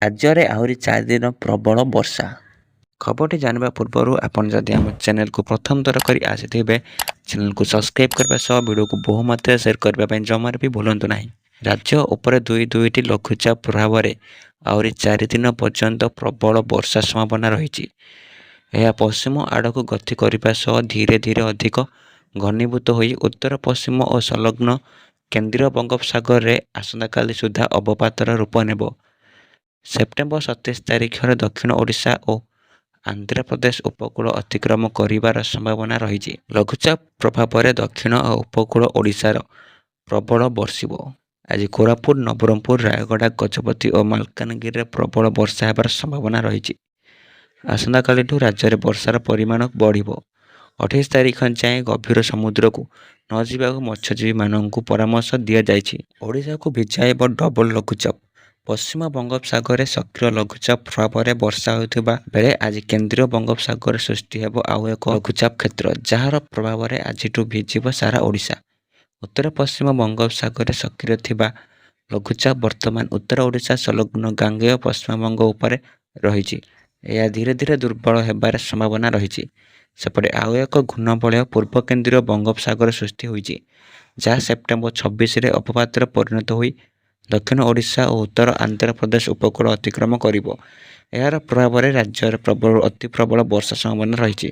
ରାଜ୍ୟରେ ଆହୁରି 4 ଦିନ ପ୍ରବଳ ବର୍ଷା। ଖବରଟି ଜାଣିବା ପୂର୍ବରୁ ଆପଣ ଯଦି ଆମ ଚ୍ୟାନେଲକୁ ପ୍ରଥମ ଥର କରି ଆସିଥିବେ, ଚ୍ୟାନେଲକୁ ସବସ୍କ୍ରାଇବ୍ କରିବା ସହ ଭିଡ଼ିଓକୁ ବହୁ ମାତ୍ରାରେ ସେୟାର କରିବା ପାଇଁ ଜମାରେ ବି ଭୁଲନ୍ତୁ ନାହିଁ। ରାଜ୍ୟ ଉପରେ ଦୁଇଟି ଲଘୁଚାପ ପ୍ରଭାବରେ ଆହୁରି 4 ଦିନ ପର୍ଯ୍ୟନ୍ତ ପ୍ରବଳ ବର୍ଷା ସମ୍ଭାବନା ରହିଛି। ଏହା ପଶ୍ଚିମ ଆଡ଼କୁ ଗତି କରିବା ସହ ଧୀରେ ଧୀରେ ଅଧିକ ଘନୀଭୂତ ହୋଇ ଉତ୍ତର ପଶ୍ଚିମ ଓ ସଂଲଗ୍ନ କେନ୍ଦ୍ରୀୟ ବଙ୍ଗୋପସାଗରରେ ଆସନ୍ତାକାଲି ସୁଦ୍ଧା ଅବପାତର ରୂପ ନେବ। ସେପ୍ଟେମ୍ବର 27 ତାରିଖରେ ଦକ୍ଷିଣ ଓଡ଼ିଶା ଓ ଆନ୍ଧ୍ରପ୍ରଦେଶ ଉପକୂଳ ଅତିକ୍ରମ କରିବାର ସମ୍ଭାବନା ରହିଛି। ଲଘୁଚାପ ପ୍ରଭାବରେ ଦକ୍ଷିଣ ଓ ଉପକୂଳ ଓଡ଼ିଶାର ପ୍ରବଳ ବର୍ଷିବ। ଆଜି କୋରାପୁଟ, ନବରଙ୍ଗପୁର, ରାୟଗଡ଼ା, ଗଜପତି ଓ ମାଲକାନଗିରିରେ ପ୍ରବଳ ବର୍ଷା ହେବାର ସମ୍ଭାବନା ରହିଛି। ଆସନ୍ତାକାଲିଠୁ ରାଜ୍ୟରେ ବର୍ଷାର ପରିମାଣ ବଢ଼ିବ। 28 ତାରିଖ ଯାଏଁ ଗଭୀର ସମୁଦ୍ରକୁ ନ ଯିବାକୁ ମତ୍ସ୍ୟଜୀବୀମାନଙ୍କୁ ପରାମର୍ଶ ଦିଆଯାଇଛି। ଓଡ଼ିଶାକୁ ଭିଜାଇବ ଡବଲ ଲଘୁଚାପ। ପଶ୍ଚିମ ବଙ୍ଗୋପସାଗରରେ ସକ୍ରିୟ ଲଘୁଚାପ ପ୍ରଭାବରେ ବର୍ଷା ହେଉଥିବା ବେଳେ ଆଜି କେନ୍ଦ୍ରୀୟ ବଙ୍ଗୋପସାଗରରେ ସୃଷ୍ଟି ହେବ ଆଉ ଏକ ଲଘୁଚାପ କ୍ଷେତ୍ର, ଯାହାର ପ୍ରଭାବରେ ଆଜିଠୁ ଭିଜିବ ସାରା ଓଡ଼ିଶା। ଉତ୍ତର ପଶ୍ଚିମ ବଙ୍ଗୋପସାଗରରେ ସକ୍ରିୟ ଥିବା ଲଘୁଚାପ ବର୍ତ୍ତମାନ ଉତ୍ତର ଓଡ଼ିଶା ସଂଲଗ୍ନ ଗାଙ୍ଗେୟ ପଶ୍ଚିମବଙ୍ଗ ଉପରେ ରହିଛି। ଏହା ଧୀରେ ଧୀରେ ଦୁର୍ବଳ ହେବାର ସମ୍ଭାବନା ରହିଛି। ସେପଟେ ଆଉ ଏକ ଘୂର୍ଣ୍ଣବଳୟ ପୂର୍ବ କେନ୍ଦ୍ରୀୟ ବଙ୍ଗୋପସାଗରରେ ସୃଷ୍ଟି ହୋଇଛି, ଯାହା ସେପ୍ଟେମ୍ବର 26ରେ ଅବପାତରେ ପରିଣତ ହୋଇ ଦକ୍ଷିଣ ଓଡ଼ିଶା ଓ ଉତ୍ତର ଆନ୍ଧ୍ରପ୍ରଦେଶ ଉପକୂଳ ଅତିକ୍ରମ କରିବ। ଏହାର ପ୍ରଭାବରେ ରାଜ୍ୟରେ ପ୍ରବଳରୁ ଅତି ପ୍ରବଳ ବର୍ଷା ସମ୍ଭାବନା ରହିଛି।